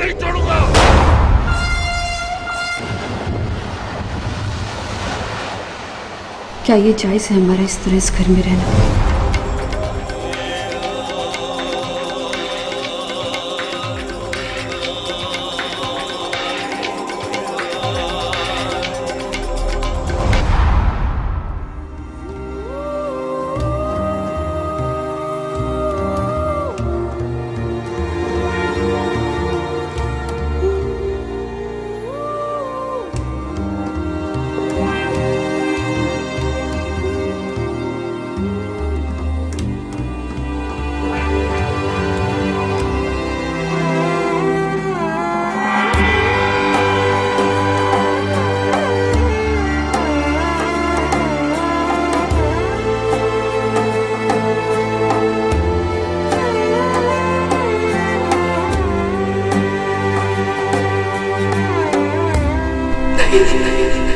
नहीं छोड़ूंगा। क्या ये जायज है हमारा इस तरह इस घर में रहना? नहीं, नहीं, नहीं, नहीं।